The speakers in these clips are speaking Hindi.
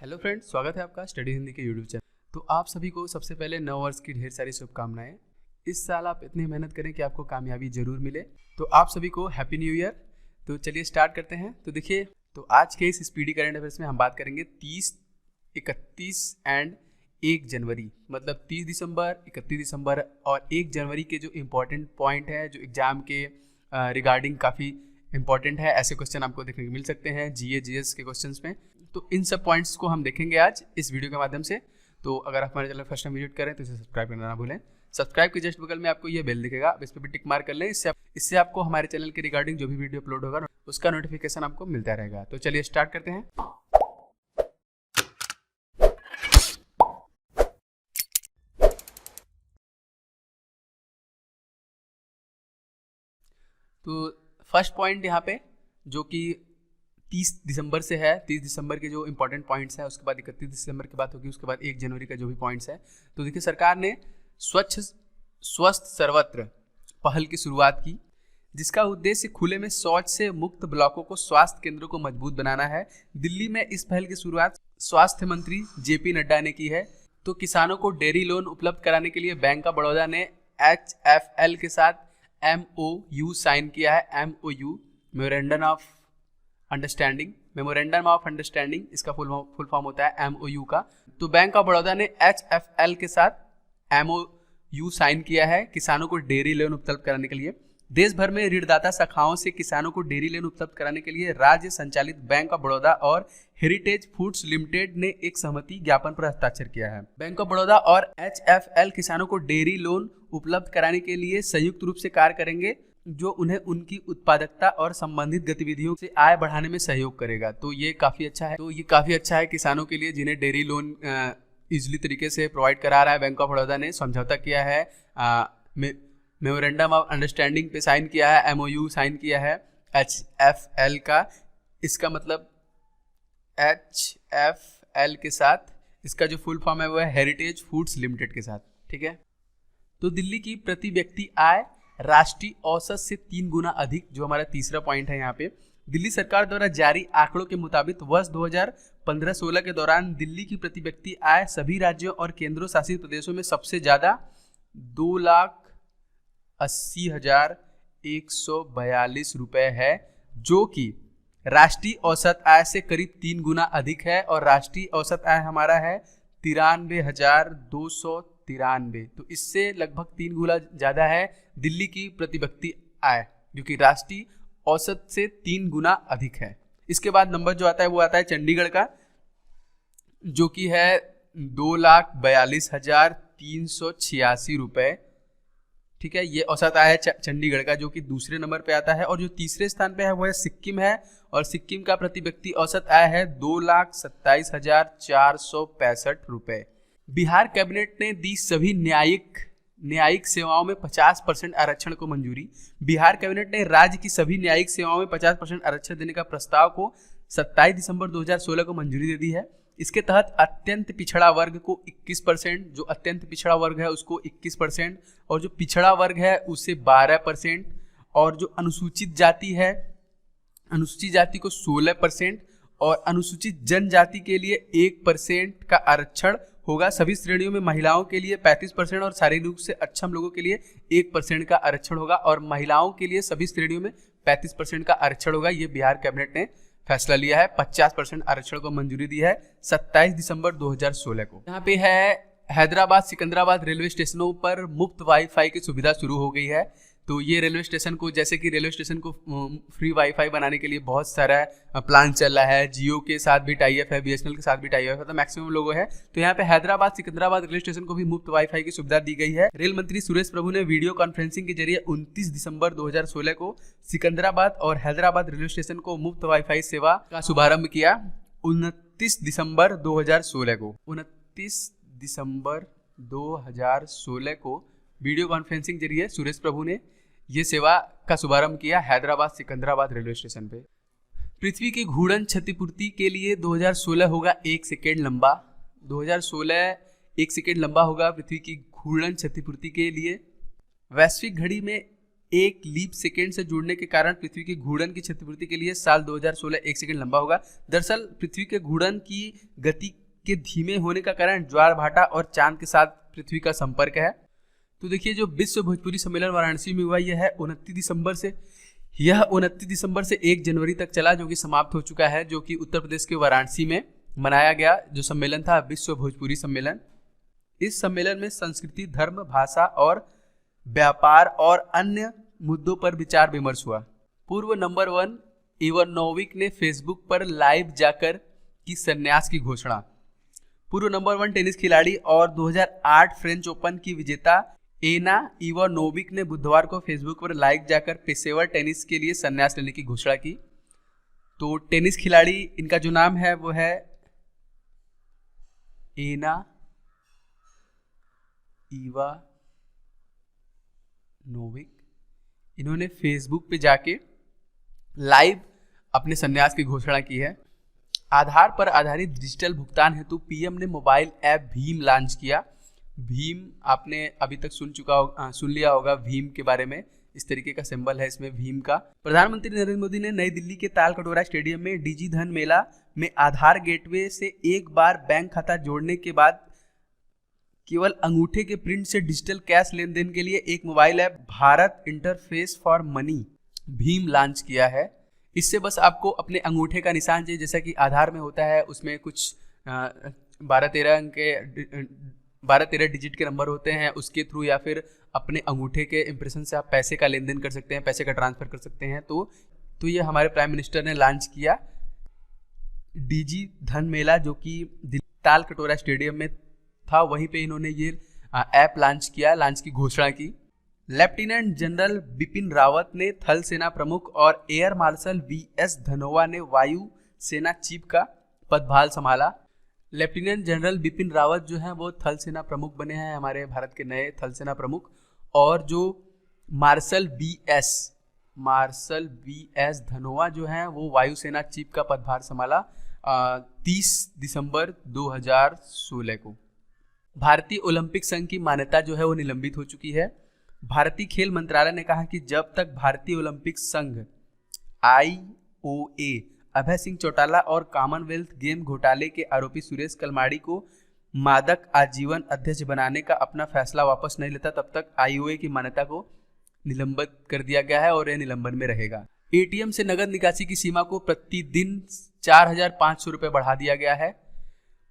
हेलो फ्रेंड्स, स्वागत है आपका स्टडी हिंदी के यूट्यूब चैनल। तो आप सभी को सबसे पहले नव वर्ष की ढेर सारी शुभकामनाएं। इस साल आप इतनी मेहनत करें कि आपको कामयाबी जरूर मिले। तो आप सभी को हैप्पी न्यू ईयर। तो चलिए स्टार्ट करते हैं। तो देखिए, तो आज के इस स्पीडी करंट अफेयर्स में हम बात करेंगे 30, 31 एंड 1 जनवरी, मतलब 30 दिसंबर, 31 दिसंबर और 1 जनवरी के जो इम्पोर्टेंट पॉइंट है, जो एग्जाम के रिगार्डिंग काफ़ी इंपॉर्टेंट है। ऐसे क्वेश्चन आपको देखने को मिल सकते हैं जीएस के क्वेश्चंस में। तो इन सब पॉइंट्स को हम देखेंगे आज इस वीडियो के माध्यम से। तो अगर आप हमारे चैनल फर्स्ट टाइम विजिट करें तो इसे सब्सक्राइब करना ना भूलें। सब्सक्राइब के जस्ट बगल में आपको ये बेल दिखेगा, आप इस पर भी टिक मार कर लें। इससे आपको हमारे चैनल के रिगार्डिंग जो भी वीडियो अपलोड होगा उसका नोटिफिकेशन आपको मिलता रहेगा। तो चलिए स्टार्ट करते हैं। तो फर्स्ट पॉइंट यहाँ पे जो कि 30 दिसंबर से है, 30 दिसंबर के जो इंपॉर्टेंट पॉइंट्स हैं, उसके बाद 31 दिसंबर की बात होगी, उसके बाद 1 जनवरी का जो भी पॉइंट्स है। तो देखिए, सरकार ने स्वच्छ स्वस्थ सर्वत्र पहल की शुरुआत की, जिसका उद्देश्य खुले में शौच से मुक्त ब्लॉकों को स्वास्थ्य केंद्रों को मजबूत बनाना है। दिल्ली में इस पहल की शुरुआत स्वास्थ्य मंत्री जेपी नड्डा ने की है। तो किसानों को डेयरी लोन उपलब्ध कराने के लिए बैंक ऑफ बड़ौदा ने HFL के साथ MOU साइन किया है। MOU मेमोरेंडम ऑफ अंडरस्टैंडिंग इसका फुल फॉर्म होता है MOU का। तो बैंक ऑफ बड़ौदा ने HFL के साथ MOU साइन किया है किसानों को डेयरी लोन उपलब्ध कराने के लिए। देश भर में ऋणदाता शाखाओं से किसानों को डेयरी लोन उपलब्ध कराने के लिए राज्य संचालित बैंक ऑफ बड़ौदा और हेरिटेज फूड्स लिमिटेड ने एक सहमति ज्ञापन पर हस्ताक्षर किया है। बैंक ऑफ बड़ौदा और HFL किसानों को डेयरी लोन उपलब्ध कराने के लिए संयुक्त रूप से कार्य करेंगे, जो उन्हें उनकी उत्पादकता और संबंधित गतिविधियों से आय बढ़ाने में सहयोग करेगा। तो ये काफ़ी अच्छा है। किसानों के लिए जिन्हें डेयरी लोन इजीली तरीके से प्रोवाइड करा रहा है। बैंक ऑफ बड़ौदा ने समझौता किया है, मेमोरेंडम ऑफ अंडरस्टैंडिंग पे साइन किया है, MOU साइन किया है HFL का। इसका मतलब HFL के साथ इसका जो फुल फॉर्म है वो है हेरिटेज फूड्स लिमिटेड के साथ, ठीक है। तो दिल्ली की प्रति व्यक्ति आय राष्ट्रीय औसत से 3 गुना अधिक, जो हमारा तीसरा पॉइंट है यहाँ पे। दिल्ली सरकार द्वारा जारी आंकड़ों के मुताबिक वर्ष 2015-16 के दौरान दिल्ली की प्रति व्यक्ति आय सभी राज्यों और केंद्र शासित प्रदेशों में सबसे ज्यादा 2,80,142 रुपए है, जो कि राष्ट्रीय औसत आय से करीब 3 गुना अधिक है। और राष्ट्रीय औसत आय हमारा है 93,293। तो इससे लगभग 3 गुना ज्यादा है दिल्ली की प्रति व्यक्ति आय, जो कि राष्ट्रीय औसत से 3 गुना अधिक है। इसके बाद नंबर जो आता है वो आता है चंडीगढ़ का, जो कि है 2,42,386 रुपए, ठीक है। ये औसत आय है चंडीगढ़ का, जो कि दूसरे नंबर पे आता है। और जो तीसरे स्थान पे है वो है सिक्किम है, और सिक्किम का प्रति व्यक्ति औसत आय है 2,27,465 रुपए। बिहार कैबिनेट ने दी सभी न्यायिक सेवाओं में 50% आरक्षण को मंजूरी। बिहार कैबिनेट ने राज्य की सभी न्यायिक सेवाओं में 50% आरक्षण देने का प्रस्ताव को 27 दिसंबर 2016 को मंजूरी दे दी है। इसके तहत अत्यंत पिछड़ा वर्ग को 21%, जो अत्यंत पिछड़ा वर्ग है उसको 21%, और जो पिछड़ा वर्ग है उसे 12%, और जो अनुसूचित जाति है, अनुसूचित जाति को 16%, और अनुसूचित जनजाति के लिए 1% का आरक्षण होगा। सभी श्रेणियों में महिलाओं के लिए 35% और शारीरिक रूप से अक्षम लोगों के लिए 1% का आरक्षण होगा, और महिलाओं के लिए सभी श्रेणियों में 35% का आरक्षण होगा। ये बिहार कैबिनेट ने फैसला लिया है। 50% आरक्षण को मंजूरी दी है 27 दिसंबर 2016 को। यहाँ पे है हैदराबाद सिकंदराबाद रेलवे स्टेशनों पर मुफ्त वाईफाई की सुविधा शुरू हो गई है। तो ये रेलवे स्टेशन को, जैसे कि रेलवे स्टेशन को फ्री वाईफाई बनाने के लिए बहुत सारा प्लान चल रहा है। जियो के साथ भी टाई अप है, BSNL के साथ भी टाई अप है, तो मैक्सिमम लोगों है। तो यहाँ पे हैदराबाद सिकंदराबाद रेलवे स्टेशन को भी मुफ्त वाईफाई की सुविधा दी गई है। रेल मंत्री सुरेश प्रभु ने वीडियो कॉन्फ्रेंसिंग के जरिए 29 दिसंबर 2016 को सिकंदराबाद और हैदराबाद रेलवे स्टेशन को मुफ्त वाईफाई सेवा का शुभारंभ किया। 29 दिसंबर 2016 को 29 दिसंबर 2016 को वीडियो कॉन्फ्रेंसिंग जरिए सुरेश प्रभु ने ये सेवा का शुभारंभ किया हैदराबाद सिकंदराबाद रेलवे स्टेशन पे। पृथ्वी की घूर्णन क्षतिपूर्ति के लिए 2016 होगा 1 सेकेंड लंबा। 2016 1 सेकेंड लंबा होगा पृथ्वी की घूर्णन क्षतिपूर्ति के लिए। वैश्विक घड़ी में एक लीप सेकेंड से जुड़ने के कारण पृथ्वी की घूर्णन की क्षतिपूर्ति के लिए साल 2016 1 सेकेंड लंबा होगा। दरअसल पृथ्वी के घूर्णन की गति के धीमे होने का कारण ज्वार भाटा और चांद के साथ पृथ्वी का संपर्क है। तो देखिए, जो विश्व भोजपुरी सम्मेलन वाराणसी में हुआ यह है 29 दिसंबर से 1 जनवरी तक चला, जो कि समाप्त हो चुका है, जो कि उत्तर प्रदेश के वाराणसी में मनाया गया जो सम्मेलन था विश्व भोजपुरी सम्मेलन। इस सम्मेलन में संस्कृति, धर्म, भाषा और व्यापार और अन्य मुद्दों पर विचार विमर्श हुआ। पूर्व नंबर 1 इवानोविक ने फेसबुक पर लाइव जाकर की संन्यास की घोषणा। पूर्व नंबर 1 टेनिस खिलाड़ी और 2008 फ्रेंच ओपन की विजेता एना इवानोविक ने बुधवार को फेसबुक पर लाइव जाकर पेशेवर टेनिस के लिए संन्यास लेने की घोषणा की। तो टेनिस खिलाड़ी, इनका जो नाम है वो है एना इवानोविक। इन्होंने फेसबुक पे जाके लाइव अपने संन्यास की घोषणा की है। आधार पर आधारित डिजिटल भुगतान हेतु पीएम ने मोबाइल ऐप भीम लॉन्च किया। भीम आपने अभी तक सुन लिया होगा भीम के बारे में। इस तरीके का सिंबल है इसमें भीम का। प्रधानमंत्री नरेंद्र मोदी ने नई दिल्ली के तालकटोरा स्टेडियम में डिजी धन मेला में आधार गेटवे से एक बार बैंक खाता जोड़ने के बाद केवल अंगूठे के प्रिंट से डिजिटल कैश लेन देन के लिए एक mobile app Bharat interface for money Bhim launch किया है। इससे बस आपको अपने अंगूठे का निशान चाहिए, जैसा कि आधार में होता है। उसमें कुछ 12-13 डिजिट के नंबर होते हैं, उसके थ्रू या फिर अपने अंगूठे के इंप्रेशन से आप पैसे का लेन देन कर सकते हैं, पैसे का ट्रांसफर कर सकते हैं। तो ये हमारे प्राइम मिनिस्टर ने लॉन्च किया डिजी धन मेला, जो कि दिल्ली तालकटोरा स्टेडियम में था। वहीं पे इन्होंने ये ऐप लॉन्च की घोषणा की। लेफ्टिनेंट जनरल बिपिन रावत ने थल सेना प्रमुख और एयर मार्शल वीएस धनोआ ने वायु सेना चीफ का पदभार संभाला। लेफ्टिनेंट जनरल बिपिन रावत जो हैं वो थल सेना प्रमुख बने हैं, हमारे भारत के नए थल सेना प्रमुख। और जो मार्शल वीएस धनोआ जो हैं वो वायुसेना चीफ का पदभार संभाला 30 दिसंबर 2016 को। भारतीय ओलंपिक संघ की मान्यता जो है वो निलंबित हो चुकी है। भारतीय खेल मंत्रालय ने कहा कि जब तक भारतीय ओलंपिक संघ IOA अभय सिंह चौटाला और कॉमनवेल्थ गेम घोटाले के आरोपी सुरेश कलमाड़ी को मादक आजीवन अध्यक्ष बनाने का अपना फैसला वापस नहीं लेता, तब तक IOA की मान्यता को निलंबित कर दिया गया है और यह निलंबन में रहेगा। ATM से नगद निकासी की सीमा को प्रतिदिन 4,500 रुपये बढ़ा दिया गया है।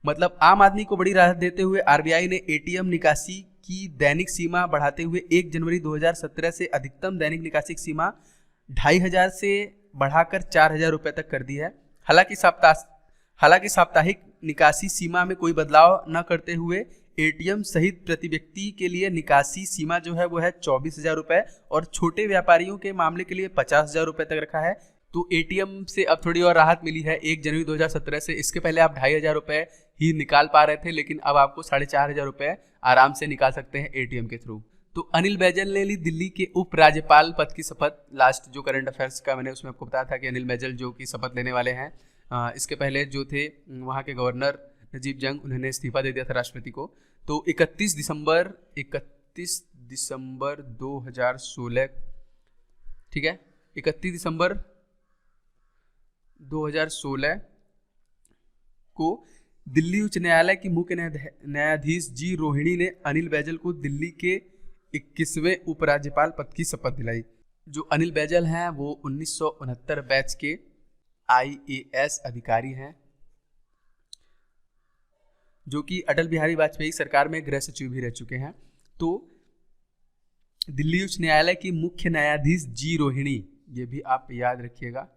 मतलब आम आदमी को बड़ी राहत देते हुए RBI ने ATM निकासी की दैनिक सीमा बढ़ाते हुए 1 जनवरी 2017 से अधिकतम दैनिक निकासी की सीमा 2,500 से बढ़ाकर 4,000 रुपये तक कर दी है। हालांकि साप्ताहिक निकासी सीमा में कोई बदलाव न करते हुए ATM सहित प्रति व्यक्ति के लिए निकासी सीमा जो है वो है 24,000 रुपये और छोटे व्यापारियों के मामले के लिए 50,000 रुपये तक रखा है। तो ATM से अब थोड़ी और राहत मिली है 1 जनवरी 2017 से। इसके पहले आप 2,500 रुपये ही निकाल पा रहे थे, लेकिन अब आपको 4,500 रुपये आराम से निकाल सकते हैं ATM के थ्रू। तो अनिल बैजल ने ली दिल्ली के उपराज्यपाल पद की शपथ। लास्ट जो करंट अफेयर्स का मैंने उसमें आपको बताया था कि अनिल बैजल जो कि शपथ लेने वाले हैं। इसके पहले जो थे वहाँ के गवर्नर नजीब जंग, उन्होंने इस्तीफा दे दिया था राष्ट्रपति को। तो 31 दिसंबर 2016, ठीक है, 31 दिसंबर 2016 को दिल्ली उच्च न्यायालय की मुख्य न्यायाधीश जी रोहिणी ने अनिल बैजल को दिल्ली के 21वें उपराज्यपाल पद की शपथ दिलाई। जो अनिल बैजल हैं वो 1969 बैच के IAS अधिकारी हैं, जो कि अटल बिहारी वाजपेयी सरकार में गृह सचिव भी रह चुके हैं। तो दिल्ली उच्च न्यायालय की मुख्य न्यायाधीश जी रोहिणी, ये भी आप याद रखिएगा,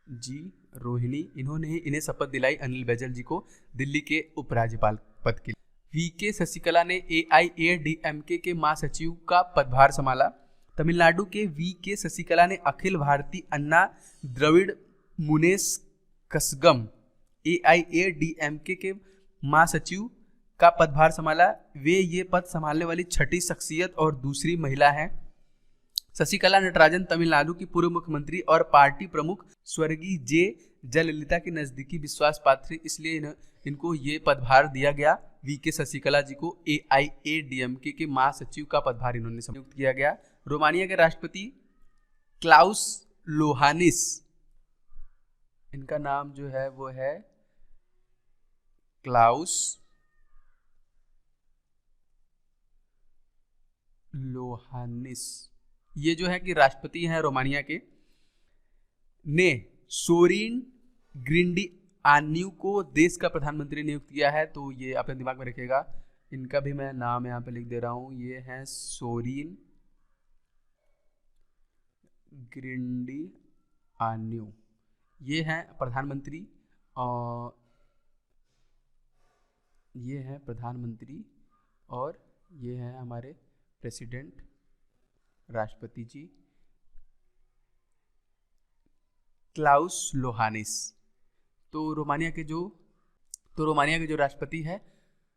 जी रोहिणी, इन्होंने ही इन्हें शपथ दिलाई अनिल बैजल जी को दिल्ली के उपराज्यपाल पद के लिए। VK शशिकला ने AIADMK के महासचिव का पदभार संभाला। तमिलनाडु के VK शशिकला ने अखिल भारतीय अन्ना द्रविड़ मुनेश कसगम AIADMK के महासचिव का पदभार संभाला। वे ये पद संभालने वाली छठी शख्सियत और दूसरी महिला हैं। शशिकला नटराजन तमिलनाडु की पूर्व मुख्यमंत्री और पार्टी प्रमुख स्वर्गीय J. जयललिता के नजदीकी विश्वास पात्र, इसलिए इनको ये पदभार दिया गया। VK शशिकला जी को AIADMK के महासचिव का पदभार इन्होंने संयुक्त किया गया। रोमानिया के राष्ट्रपति क्लाउस लोहानिस, इनका नाम जो है वो है क्लाउस लोहानिस। ये जो है कि राष्ट्रपति हैं रोमानिया के, ने सोरिन ग्रिंडिआन्यू को देश का प्रधानमंत्री नियुक्त किया है। तो ये अपने दिमाग में रखिएगा, इनका भी मैं नाम यहाँ पे लिख दे रहा हूँ। ये हैं सोरिन ग्रिंडिआन्यू, ये हैं प्रधानमंत्री, और ये हैं प्रधानमंत्री और ये हैं हमारे प्रेसिडेंट, राष्ट्रपति जी क्लाउस लोहानिस। तो रोमानिया के जो राष्ट्रपति है,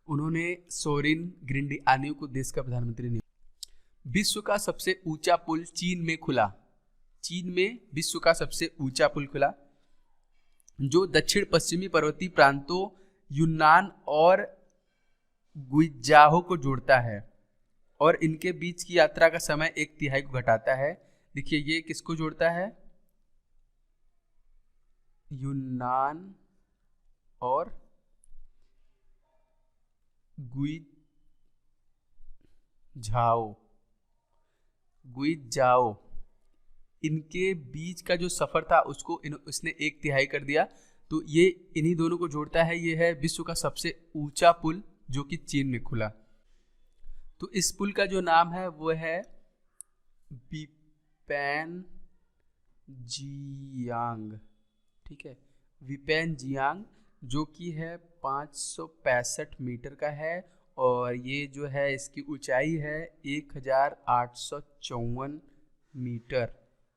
उन्होंने सोरिन ग्रिंडिआन्यू को देश का प्रधानमंत्री नियुक्त। विश्व का सबसे ऊंचा पुल चीन में खुला। चीन में विश्व का सबसे ऊंचा पुल खुला, जो दक्षिण पश्चिमी पर्वतीय प्रांतों यूनान और गुइजाओ को जोड़ता है और इनके बीच की यात्रा का समय 1/3 को घटाता है। देखिए ये किसको जोड़ता है, यूनान और गुइजाओ, इनके बीच का जो सफर था उसको इसने 1/3 कर दिया। तो ये इन्हीं दोनों को जोड़ता है। ये है विश्व का सबसे ऊंचा पुल जो कि चीन में खुला। तो इस पुल का जो नाम है वो है विपेन जियांग, ठीक है, विपेन जियांग, जो कि है 565 मीटर का है और ये जो है इसकी ऊंचाई है 1854 मीटर,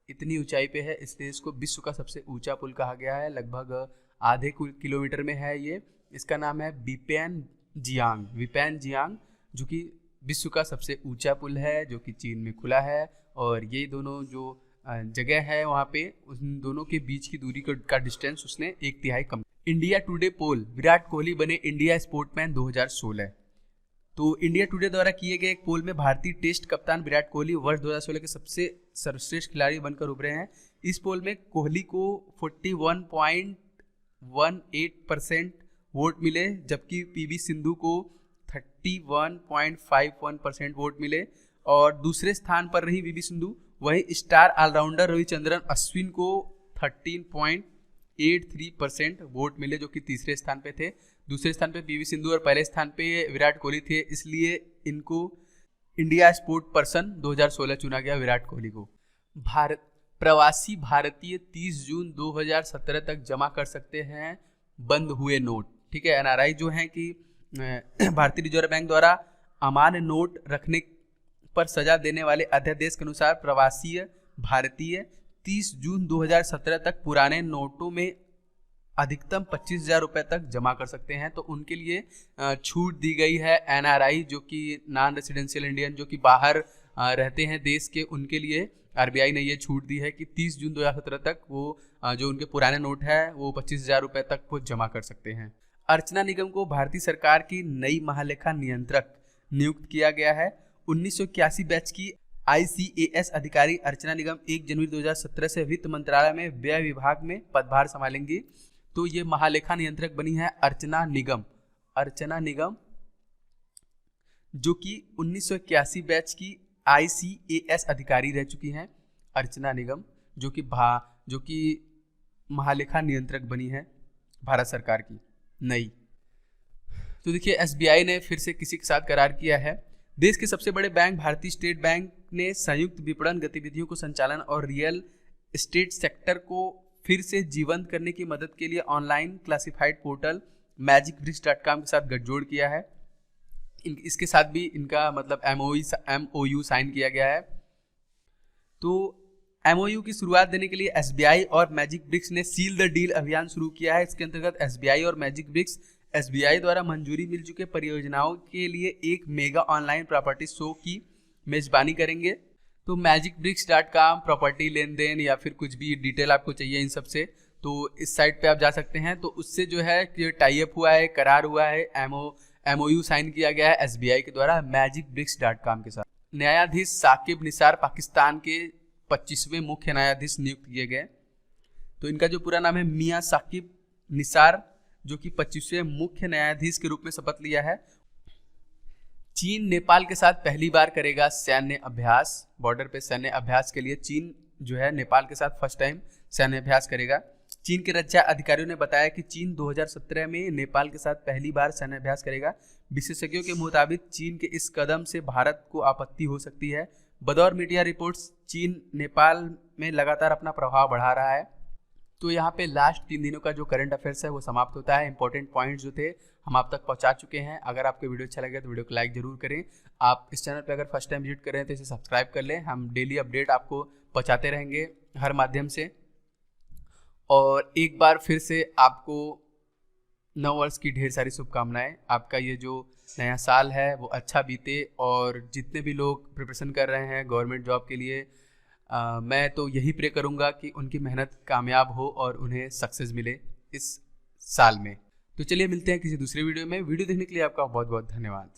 इतनी ऊंचाई पे है, इसलिए इसको विश्व का सबसे ऊंचा पुल कहा गया है। लगभग आधे किलोमीटर में है ये। इसका नाम है विपेन जियांग, जो कि विश्व का सबसे ऊंचा पुल है, जो कि चीन में खुला है। और ये दोनों जो जगह है वहाँ पे, उन दोनों के बीच की दूरी का डिस्टेंस उसने 1/3 कम। इंडिया टुडे पोल, विराट कोहली बने इंडिया स्पोर्टमैन 2016। तो इंडिया टुडे द्वारा किए गए एक पोल में भारतीय टेस्ट कप्तान विराट कोहली वर्ष 2016 के सबसे सर्वश्रेष्ठ खिलाड़ी बनकर उभरे हैं। इस पोल में कोहली को 41.18% वोट मिले, जबकि पीवी सिंधु को 31.51% वोट मिले और दूसरे स्थान पर रही पीवी सिंधु। वहीं स्टार ऑलराउंडर रविचंद्रन अश्विन को 13.83% वोट मिले, जो कि तीसरे स्थान पे थे। दूसरे स्थान पे पीवी सिंधु और पहले स्थान पे विराट कोहली थे, इसलिए इनको इंडिया स्पोर्ट पर्सन 2016 चुना गया विराट कोहली को। प्रवासी भारतीय 30 जून 2017 तक जमा कर सकते हैं बंद हुए नोट, ठीक है। एनआरआई जो हैं कि भारतीय रिजर्व बैंक द्वारा अमान्य नोट रखने पर सजा देने वाले अध्यादेश के अनुसार प्रवासी भारतीय 30 जून 2017 तक पुराने नोटों में अधिकतम 25,000 रुपये तक जमा कर सकते हैं। तो उनके लिए छूट दी गई है। एनआरआई जो कि नॉन रेसिडेंशियल इंडियन, जो कि बाहर रहते हैं देश के, उनके लिए आरबीआई ने ये छूट दी है कि 30 जून 2017 तक वो जो उनके पुराने नोट है वो 25,000 रुपये तक वो जमा कर सकते हैं। अर्चना निगम को भारतीय सरकार की नई महालेखा नियंत्रक नियुक्त किया गया है। 1981 बैच की ICAS अधिकारी अर्चना निगम 1 जनवरी 2017 से वित्त मंत्रालय में व्यय विभाग में पदभार संभालेंगी। तो ये महालेखा नियंत्रक बनी है अर्चना निगम, जो कि 1981 बैच की ICAS अधिकारी रह चुकी हैं। अर्चना निगम जो कि महालेखा नियंत्रक बनी है भारत सरकार की नई। तो देखिए SBI ने फिर से किसी के साथ करार किया है। देश के सबसे बड़े बैंक भारतीय स्टेट बैंक ने संयुक्त विपणन गतिविधियों को संचालन और रियल एस्टेट सेक्टर को फिर से जीवंत करने की मदद के लिए ऑनलाइन क्लासिफाइड पोर्टल magicbricks.com के साथ गठजोड़ किया है। इसके साथ भी इनका मतलब MOU साइन किया गया है। तो MOU की शुरुआत देने के लिए SBI और मैजिक ब्रिक्स ने सील द डील अभियान शुरू किया है। इसके अंतर्गत SBI और मैजिक ब्रिक्स SBI द्वारा मंजूरी मिल चुके परियोजनाओं के लिए एक मेगा ऑनलाइन प्रॉपर्टी शो की मेजबानी करेंगे। तो magicbricks.com प्रॉपर्टी लेन देन या फिर कुछ भी डिटेल आपको चाहिए इन सब से, तो इस साइट पे आप जा सकते हैं। तो उससे जो है कि टाई अप हुआ है, करार हुआ है, MOU साइन किया गया है SBI के द्वारा magicbricks.com के साथ। न्यायाधीश साकिब निसार पाकिस्तान के 25वें मुख्य न्यायाधीश नियुक्त किए गए। तो इनका जो पूरा नाम है मियां साकिब निसार, जो कि 25वें मुख्य न्यायाधीश के रूप में शपथ लिया है। चीन नेपाल के साथ पहली बार करेगा सैन्य अभ्यास। बॉर्डर पे सैन्य अभ्यास के लिए चीन जो है नेपाल के साथ फर्स्ट टाइम सैन्य अभ्यास करेगा। चीन के रक्षा अधिकारियों ने बताया कि चीन 2017 में नेपाल के साथ पहली बार सैन्य अभ्यास करेगा। विशेषज्ञों के मुताबिक चीन के इस कदम से भारत को आपत्ति हो सकती है। बतौर मीडिया रिपोर्ट्स, चीन नेपाल में लगातार अपना प्रभाव बढ़ा रहा है। तो यहाँ पे लास्ट 3 दिनों का जो करंट अफेयर्स है वो समाप्त होता है। इंपॉर्टेंट पॉइंट्स जो थे हम आप तक पहुँचा चुके हैं। अगर आपको वीडियो अच्छा लगे तो वीडियो को लाइक जरूर करें। आप इस चैनल पे अगर फर्स्ट टाइम विजिट कर रहे हैं तो इसे सब्सक्राइब कर लें। हम डेली अपडेट आपको पहुँचाते रहेंगे हर माध्यम से। और एक बार फिर से आपको नव वर्ष की ढेर सारी शुभकामनाएं। आपका ये जो नया साल है वो अच्छा बीते, और जितने भी लोग प्रिपरेशन कर रहे हैं गवर्नमेंट जॉब के लिए, मैं तो यही प्रे करूंगा कि उनकी मेहनत कामयाब हो और उन्हें सक्सेस मिले इस साल में। तो चलिए मिलते हैं किसी दूसरे वीडियो में। वीडियो देखने के लिए आपका बहुत बहुत धन्यवाद।